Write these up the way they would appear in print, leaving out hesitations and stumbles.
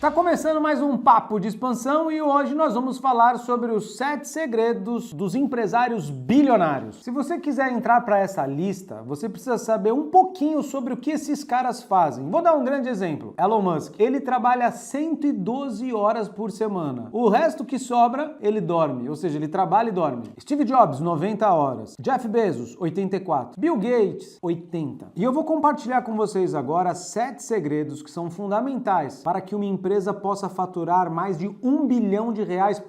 Tá começando mais um Papo de Expansão e hoje nós vamos falar sobre os 7 segredos dos empresários bilionários. Se você quiser entrar para essa lista, você precisa saber um pouquinho sobre o que esses caras fazem. Vou dar um grande exemplo. Elon Musk, ele trabalha 112 horas por semana. O resto que sobra, ele dorme, ou seja, ele trabalha e dorme. Steve Jobs, 90 horas. Jeff Bezos, 84. Bill Gates, 80. E eu vou compartilhar com vocês agora 7 segredos que são fundamentais para que uma empresa possa faturar mais de R$1 bilhão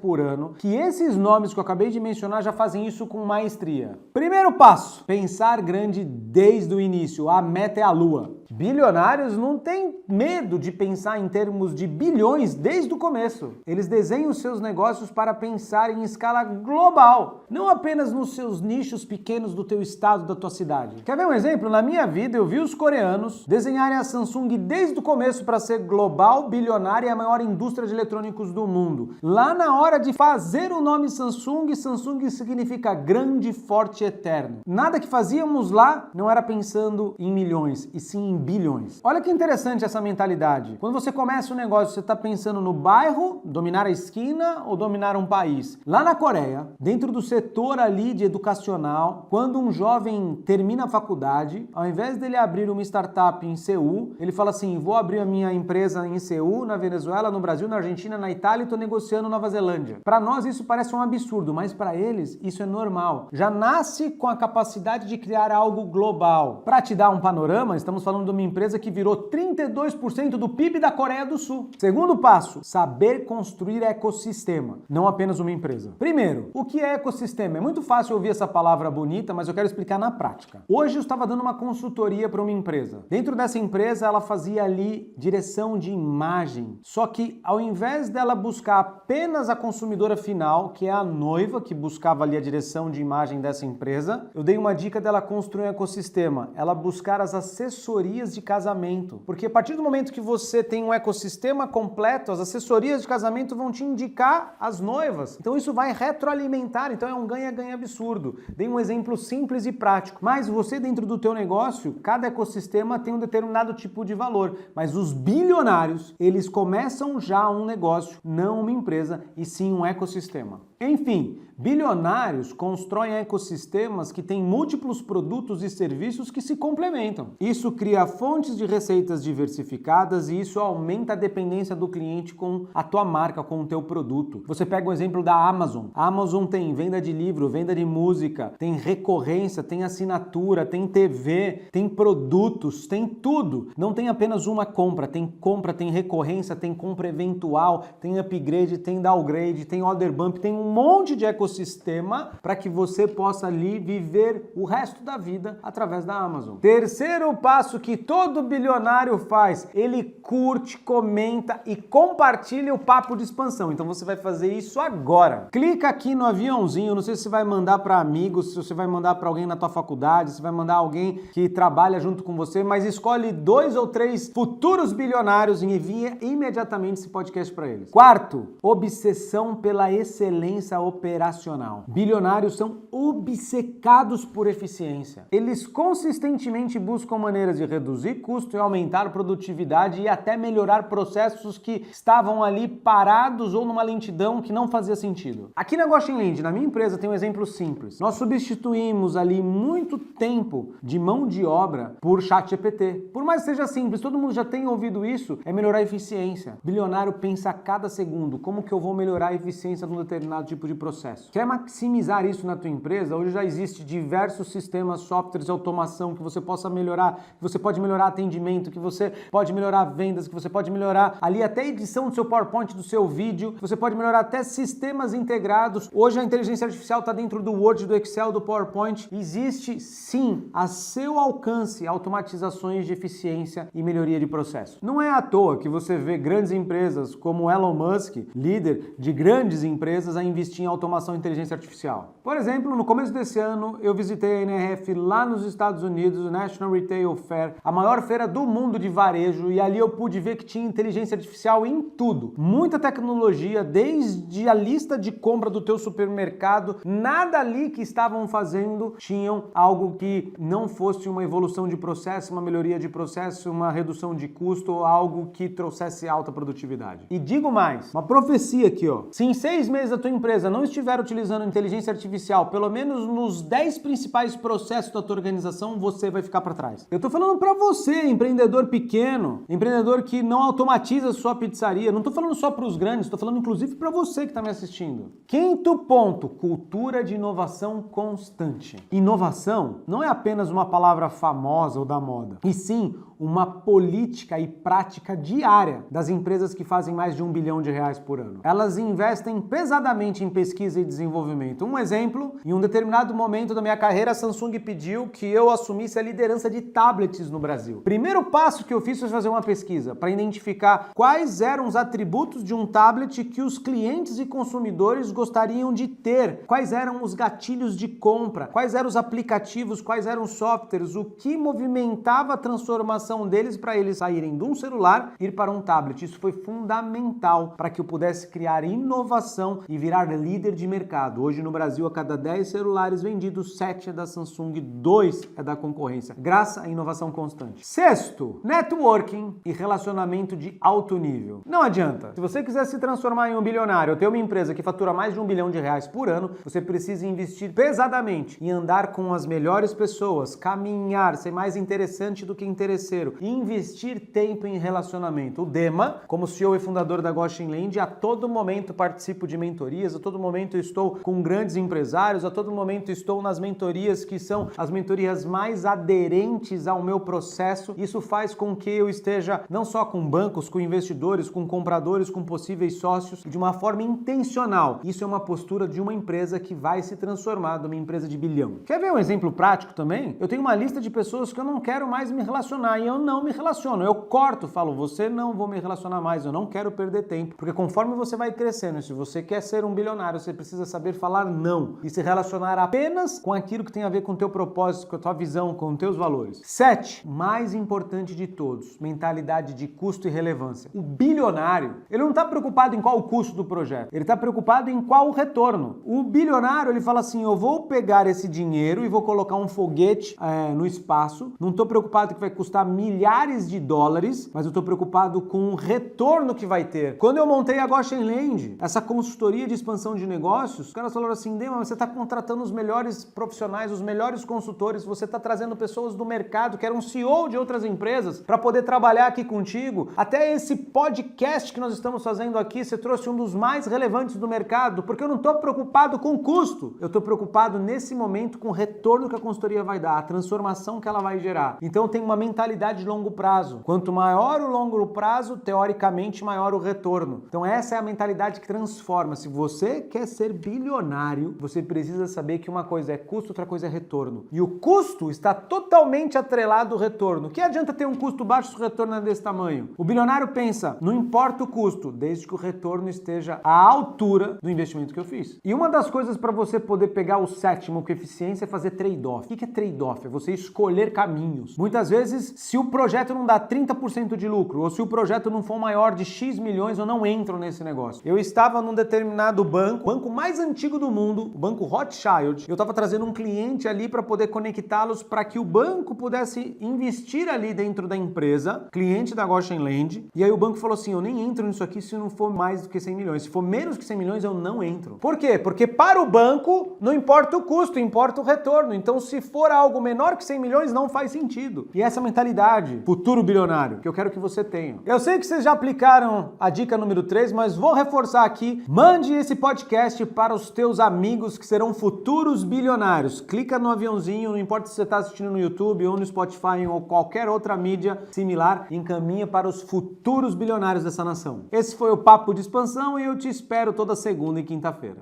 por ano, que esses nomes que eu acabei de mencionar já fazem isso com maestria. Primeiro passo, pensar grande desde o início. A meta é a lua. Bilionários não têm medo de pensar em termos de bilhões desde o começo. Eles desenham os seus negócios para pensar em escala global, não apenas nos seus nichos pequenos do teu estado, da tua cidade. Quer ver um exemplo? Na minha vida eu vi os coreanos desenharem a Samsung desde o começo para ser global, bilionária e a maior indústria de eletrônicos do mundo. Lá na hora de fazer o nome Samsung, Samsung significa grande, forte e eterno. Nada que fazíamos lá não era pensando em milhões, e sim em bilhões. Olha que interessante essa mentalidade. Quando você começa um negócio, você está pensando no bairro, dominar a esquina ou dominar um país. Lá na Coreia, dentro do setor ali de educacional, quando um jovem termina a faculdade, ao invés dele abrir uma startup em Seul, ele fala assim, vou abrir a minha empresa em Seul, na Venezuela, no Brasil, na Argentina, na Itália e estou negociando Nova Zelândia. Para nós isso parece um absurdo, mas para eles isso é normal. Já nasce com a capacidade de criar algo global. Para te dar um panorama, estamos falando de uma empresa que virou 32% do PIB da Coreia do Sul. Segundo passo, saber construir ecossistema, não apenas uma empresa. Primeiro, o que é ecossistema? É muito fácil ouvir essa palavra bonita, mas eu quero explicar na prática. Hoje eu estava dando uma consultoria para uma empresa. Dentro dessa empresa, ela fazia ali direção de imagem. Só que ao invés dela buscar apenas a consumidora final, que é a noiva que buscava ali a direção de imagem dessa empresa, eu dei uma dica dela construir um ecossistema. Ela buscar as assessorias de casamento. Porque a partir do momento que você tem um ecossistema completo, as assessorias de casamento vão te indicar as noivas. Então isso vai retroalimentar, então é um ganha-ganha absurdo. Dei um exemplo simples e prático. Mas você dentro do teu negócio, cada ecossistema tem um determinado tipo de valor. Mas os bilionários, eles começam já um negócio, não uma empresa, e sim um ecossistema. Enfim, bilionários constroem ecossistemas que têm múltiplos produtos e serviços que se complementam. Isso cria fontes de receitas diversificadas e isso aumenta a dependência do cliente com a tua marca, com o teu produto. Você pega o exemplo da Amazon. A Amazon tem venda de livro, venda de música, tem recorrência, tem assinatura, tem TV, tem produtos, tem tudo. Não tem apenas uma compra, tem recorrência, tem compra eventual, tem upgrade, tem downgrade, tem order bump, tem um monte de ecossistema para que você possa ali viver o resto da vida através da Amazon. Terceiro passo que todo bilionário faz, ele curte, comenta e compartilha o Papo de Expansão. Então você vai fazer isso agora. Clica aqui no aviãozinho, não sei se você vai mandar para amigos, se você vai mandar para alguém na tua faculdade, se vai mandar alguém que trabalha junto com você, mas escolhe 2 ou 3 futuros bilionários e envia imediatamente esse podcast para eles. Quarto, obsessão pela excelência operacional. Bilionários são obcecados por eficiência. Eles consistentemente buscam maneiras de reduzir custo e aumentar produtividade e até melhorar processos que estavam ali parados ou numa lentidão que não fazia sentido. Aqui na Goshenland, na minha empresa, tem um exemplo simples. Nós substituímos ali muito tempo de mão de obra por ChatGPT. Por mais que seja simples, todo mundo já tem ouvido isso, é melhorar a eficiência. Bilionário pensa a cada segundo, como que eu vou melhorar a eficiência de um determinado tipo de processo. Quer maximizar isso na tua empresa? Hoje já existe diversos sistemas, softwares de automação que você possa melhorar, que você pode melhorar atendimento, que você pode melhorar vendas, que você pode melhorar ali até a edição do seu PowerPoint, do seu vídeo, que você pode melhorar até sistemas integrados. Hoje a inteligência artificial está dentro do Word, do Excel, do PowerPoint. Existe sim a seu alcance automatizações de eficiência e melhoria de processo. Não é à toa que você vê grandes empresas como Elon Musk, líder de grandes empresas, a investir em automação e inteligência artificial. Por exemplo, no começo desse ano, eu visitei a NRF lá nos Estados Unidos, o National Retail Fair, a maior feira do mundo de varejo, e ali eu pude ver que tinha inteligência artificial em tudo. Muita tecnologia, desde a lista de compra do teu supermercado, nada ali que estavam fazendo tinham algo que não fosse uma evolução de processo, uma melhoria de processo, uma redução de custo ou algo que trouxesse alta produtividade. E digo mais, uma profecia aqui, ó. Se em 6 meses a tua empresa não estiver utilizando inteligência artificial, pelo menos nos 10 principais processos da tua organização, você vai ficar para trás. Eu tô falando para você, empreendedor pequeno, empreendedor que não automatiza a sua pizzaria. Não tô falando só para os grandes, tô falando inclusive para você que tá me assistindo. Quinto ponto, cultura de inovação constante. Inovação não é apenas uma palavra famosa ou da moda, e sim uma política e prática diária das empresas que fazem mais de R$1 bilhão por ano. Elas investem pesadamente em pesquisa e desenvolvimento. Um exemplo, em um determinado momento da minha carreira, a Samsung pediu que eu assumisse a liderança de tablets no Brasil. Primeiro passo que eu fiz foi fazer uma pesquisa para identificar quais eram os atributos de um tablet que os clientes e consumidores gostariam de ter, quais eram os gatilhos de compra, quais eram os aplicativos, quais eram os softwares, o que movimentava a transformação deles para eles saírem de um celular e ir para um tablet. Isso foi fundamental para que eu pudesse criar inovação e virar líder de mercado. Hoje no Brasil, a cada 10 celulares vendidos, 7 é da Samsung, 2 é da concorrência, graças à inovação constante. Sexto, networking e relacionamento de alto nível. Não adianta. Se você quiser se transformar em um bilionário ou ter uma empresa que fatura mais de R$1 bilhão por ano, você precisa investir pesadamente em andar com as melhores pessoas, caminhar, ser mais interessante do que interesseiro, investir tempo em relacionamento. O Dema, como CEO e fundador da Goshen Land, a todo momento participo de mentorias, a todo momento estou com grandes empresários, a todo momento estou nas mentorias que são as mentorias mais aderentes ao meu processo. Isso faz com que eu esteja não só com bancos, com investidores, com compradores, com possíveis sócios, de uma forma intencional. Isso é uma postura de uma empresa que vai se transformar numa empresa de bilhão. Quer ver um exemplo prático também? Eu tenho uma lista de pessoas que eu não quero mais me relacionar e eu não me relaciono. Eu corto, falo, você não vou me relacionar mais, eu não quero perder tempo. Porque conforme você vai crescendo, se você quer ser um bilionário, você precisa saber falar não e se relacionar apenas com aquilo que tem a ver com o teu propósito, com a tua visão, com os teus valores. 7, mais importante de todos, mentalidade de custo e relevância. O bilionário, ele não está preocupado em qual o custo do projeto, ele está preocupado em qual o retorno. O bilionário, ele fala assim, eu vou pegar esse dinheiro e vou colocar um foguete no espaço, não estou preocupado que vai custar milhares de dólares, mas eu estou preocupado com o retorno que vai ter. Quando eu montei a Goshen Land, essa consultoria de expansão de negócios, os caras falaram assim, Dema, você está contratando os melhores profissionais, os melhores consultores, você está trazendo pessoas do mercado que eram CEO de outras empresas para poder trabalhar aqui contigo. Até esse podcast que nós estamos fazendo aqui, você trouxe um dos mais relevantes do mercado, porque eu não estou preocupado com o custo, eu estou preocupado nesse momento com o retorno que a consultoria vai dar, a transformação que ela vai gerar. Então tem uma mentalidade de longo prazo. Quanto maior o longo prazo, teoricamente maior o retorno. Então essa é a mentalidade que transforma. Se você quer ser bilionário, você precisa saber que uma coisa é custo, outra coisa é retorno. E o custo está totalmente atrelado ao retorno. Que adianta ter um custo baixo se o retorno é desse tamanho? O bilionário pensa, não importa o custo, desde que o retorno esteja à altura do investimento que eu fiz. E uma das coisas para você poder pegar o sétimo, que é eficiência, é fazer trade-off. O que é trade-off? É você escolher caminhos. Muitas vezes, se o projeto não dá 30% de lucro, ou se o projeto não for maior de X milhões, eu não entro nesse negócio. Eu estava num determinado banco, o banco mais antigo do mundo, o Banco Rothschild, eu estava trazendo um cliente ali para poder conectá-los para que o banco pudesse investir ali dentro da empresa, cliente da Goshen Land, e aí o banco falou assim, eu nem entro nisso aqui se não for mais do que 100 milhões. Se for menos que 100 milhões, eu não entro. Por quê? Porque para o banco, não importa o custo, importa o retorno. Então, se for algo menor que 100 milhões, não faz sentido. E essa mentalidade, futuro bilionário, que eu quero que você tenha. Eu sei que vocês já aplicaram a dica número 3, mas vou reforçar aqui. Mande esse podcast para os teus amigos que serão futuros bilionários. Clica no aviãozinho, não importa se você está assistindo no YouTube ou no Spotify ou qualquer outra mídia similar, encaminha para os futuros bilionários dessa nação. Esse foi o Papo de Expansão e eu te espero toda segunda e quinta-feira.